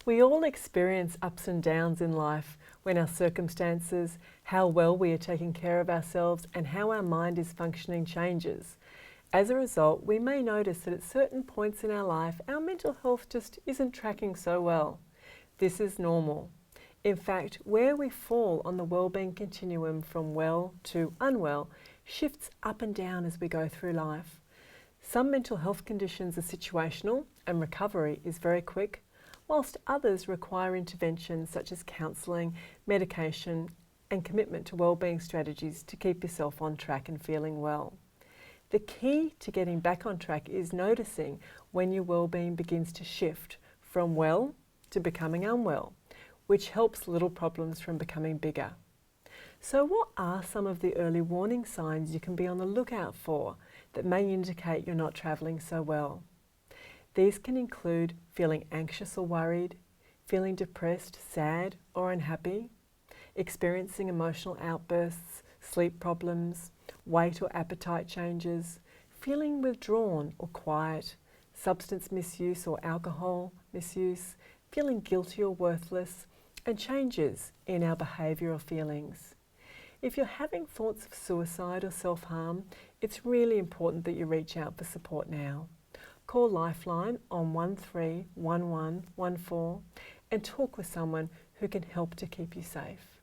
We all experience ups and downs in life when our circumstances, how well we are taking care of ourselves, and how our mind is functioning changes. As a result, we may notice that at certain points in our life, our mental health just isn't tracking so well. This is normal. In fact, where we fall on the wellbeing continuum from well to unwell shifts up and down as we go through life. Some mental health conditions are situational and recovery is very quick, whilst others require intervention such as counselling, medication, and commitment to wellbeing strategies to keep yourself on track and feeling well. The key to getting back on track is noticing when your wellbeing begins to shift from well to becoming unwell, which helps little problems from becoming bigger. So what are some of the early warning signs you can be on the lookout for that may indicate you're not travelling so well? These can include feeling anxious or worried, feeling depressed, sad or unhappy, experiencing emotional outbursts, sleep problems, weight or appetite changes, feeling withdrawn or quiet, substance misuse or alcohol misuse, feeling guilty or worthless, and changes in our behaviour or feelings. If you're having thoughts of suicide or self-harm, it's really important that you reach out for support now. Call Lifeline on 131114 and talk with someone who can help to keep you safe.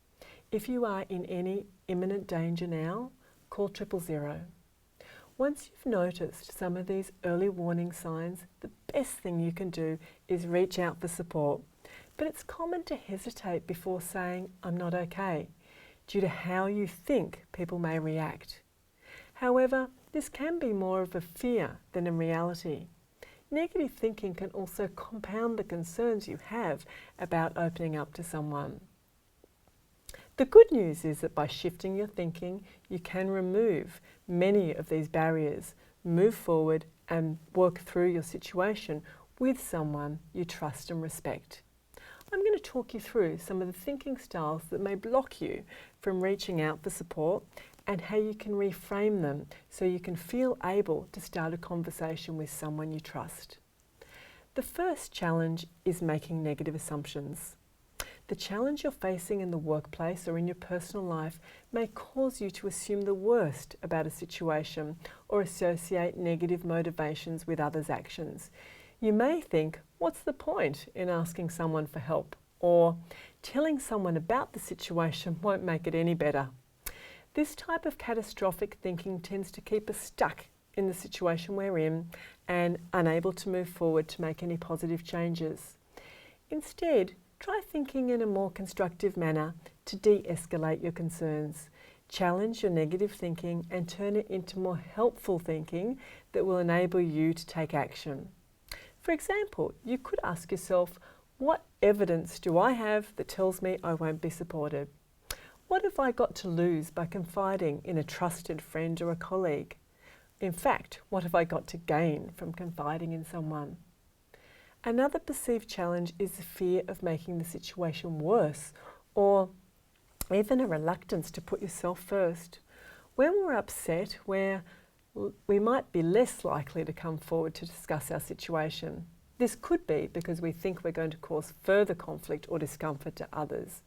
If you are in any imminent danger now, call 000. Once you've noticed some of these early warning signs, the best thing you can do is reach out for support. But it's common to hesitate before saying, "I'm not okay," due to how you think people may react. However, this can be more of a fear than a reality. Negative thinking can also compound the concerns you have about opening up to someone. The good news is that by shifting your thinking, you can remove many of these barriers, move forward and work through your situation with someone you trust and respect. I'm going to talk you through some of the thinking styles that may block you from reaching out for support and how you can reframe them so you can feel able to start a conversation with someone you trust. The first challenge is making negative assumptions. The challenge you're facing in the workplace or in your personal life may cause you to assume the worst about a situation or associate negative motivations with others' actions. You may think, what's the point in asking someone for help? Or telling someone about the situation won't make it any better. This type of catastrophic thinking tends to keep us stuck in the situation we're in and unable to move forward to make any positive changes. Instead, try thinking in a more constructive manner to de-escalate your concerns. Challenge your negative thinking and turn it into more helpful thinking that will enable you to take action. For example, you could ask yourself, what evidence do I have that tells me I won't be supported? What have I got to lose by confiding in a trusted friend or a colleague? In fact, what have I got to gain from confiding in someone? Another perceived challenge is the fear of making the situation worse, or even a reluctance to put yourself first. When we're upset, we might be less likely to come forward to discuss our situation. This could be because we think we're going to cause further conflict or discomfort to others.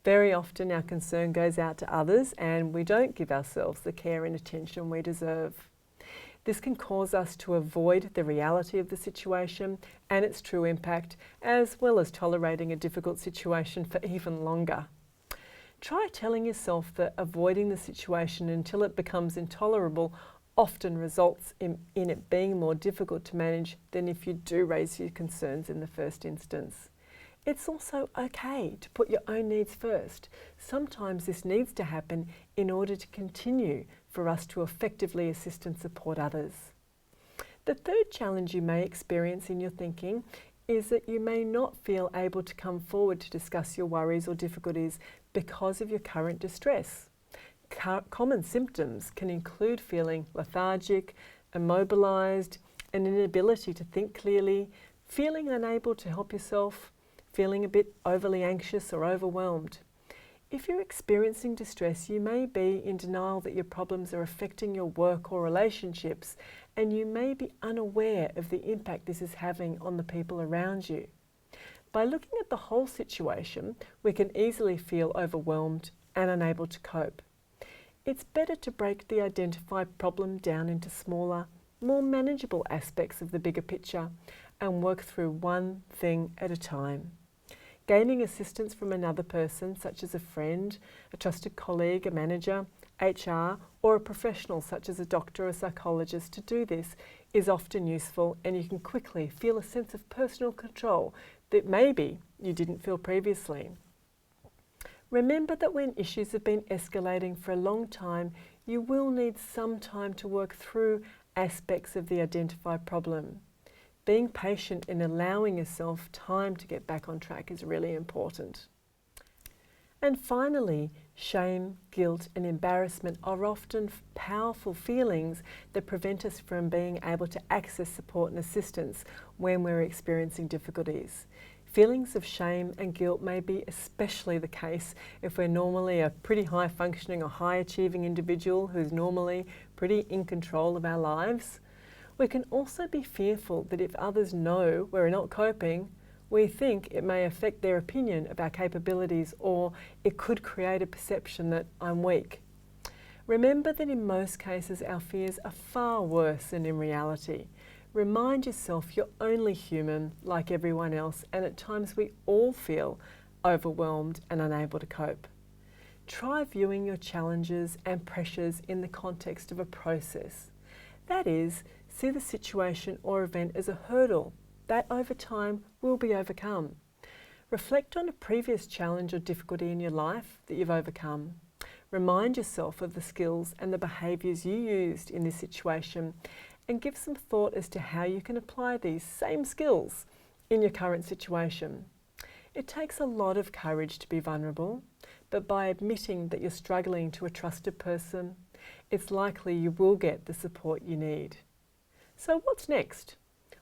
Very often our concern goes out to others and we don't give ourselves the care and attention we deserve. This can cause us to avoid the reality of the situation and its true impact, as well as tolerating a difficult situation for even longer. Try telling yourself that avoiding the situation until it becomes intolerable often results in it being more difficult to manage than if you do raise your concerns in the first instance. It's also okay to put your own needs first. Sometimes this needs to happen in order to continue for us to effectively assist and support others. The third challenge you may experience in your thinking is that you may not feel able to come forward to discuss your worries or difficulties because of your current distress. Common symptoms can include feeling lethargic, immobilized, an inability to think clearly, feeling unable to help yourself, feeling a bit overly anxious or overwhelmed. If you're experiencing distress, you may be in denial that your problems are affecting your work or relationships, and you may be unaware of the impact this is having on the people around you. By looking at the whole situation, we can easily feel overwhelmed and unable to cope. It's better to break the identified problem down into smaller, more manageable aspects of the bigger picture and work through one thing at a time. Gaining assistance from another person, such as a friend, a trusted colleague, a manager, HR, or a professional such as a doctor or a psychologist to do this is often useful, and you can quickly feel a sense of personal control that maybe you didn't feel previously. Remember that when issues have been escalating for a long time, you will need some time to work through aspects of the identified problem. Being patient and allowing yourself time to get back on track is really important. And finally, shame, guilt and embarrassment are often powerful feelings that prevent us from being able to access support and assistance when we're experiencing difficulties. Feelings of shame and guilt may be especially the case if we're normally a pretty high functioning or high achieving individual who's normally pretty in control of our lives. We can also be fearful that if others know we're not coping, we think it may affect their opinion of our capabilities, or it could create a perception that I'm weak. Remember that in most cases our fears are far worse than in reality. Remind yourself you're only human like everyone else, and at times we all feel overwhelmed and unable to cope. Try viewing your challenges and pressures in the context of a process. That is, see the situation or event as a hurdle that over time will be overcome. Reflect on a previous challenge or difficulty in your life that you've overcome. Remind yourself of the skills and the behaviours you used in this situation, and give some thought as to how you can apply these same skills in your current situation. It takes a lot of courage to be vulnerable, but by admitting that you're struggling to a trusted person, it's likely you will get the support you need. So what's next?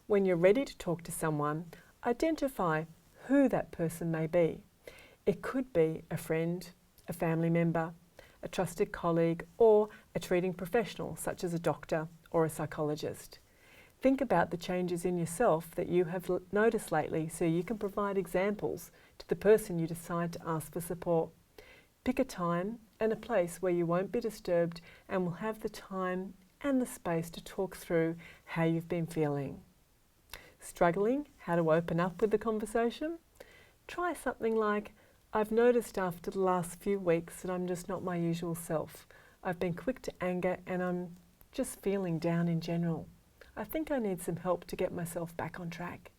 When you're ready to talk to someone, identify who that person may be. It could be a friend, a family member, a trusted colleague, or a treating professional such as a doctor or a psychologist. Think about the changes in yourself that you have noticed lately so you can provide examples to the person you decide to ask for support. Pick a time and a place where you won't be disturbed and will have the time and the space to talk through how you've been feeling. Struggling how to open up with the conversation? Try something like, I've noticed after the last few weeks that I'm just not my usual self. I've been quick to anger and I'm just feeling down in general. I think I need some help to get myself back on track.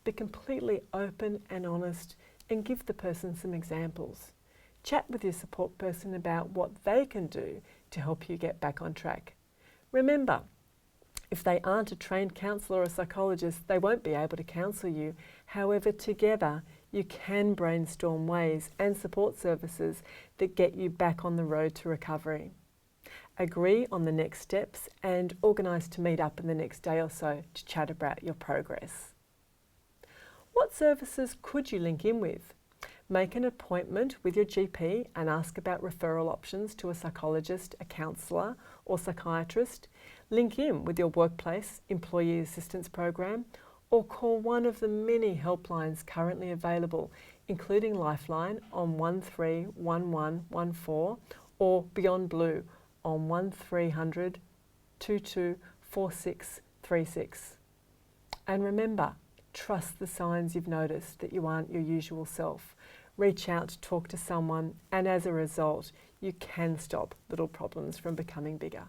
Be completely open and honest and give the person some examples. Chat with your support person about what they can do to help you get back on track. Remember, if they aren't a trained counsellor or psychologist, they won't be able to counsel you. However, together you can brainstorm ways and support services that get you back on the road to recovery. Agree on the next steps and organise to meet up in the next day or so to chat about your progress. What services could you link in with? Make an appointment with your GP and ask about referral options to a psychologist, a counsellor or psychiatrist. Link in with your workplace employee assistance program, or call one of the many helplines currently available, including Lifeline on 131114 or Beyond Blue on 1300 224636. And remember, trust the signs you've noticed that you aren't your usual self. Reach out to talk to someone, and as a result, you can stop little problems from becoming bigger.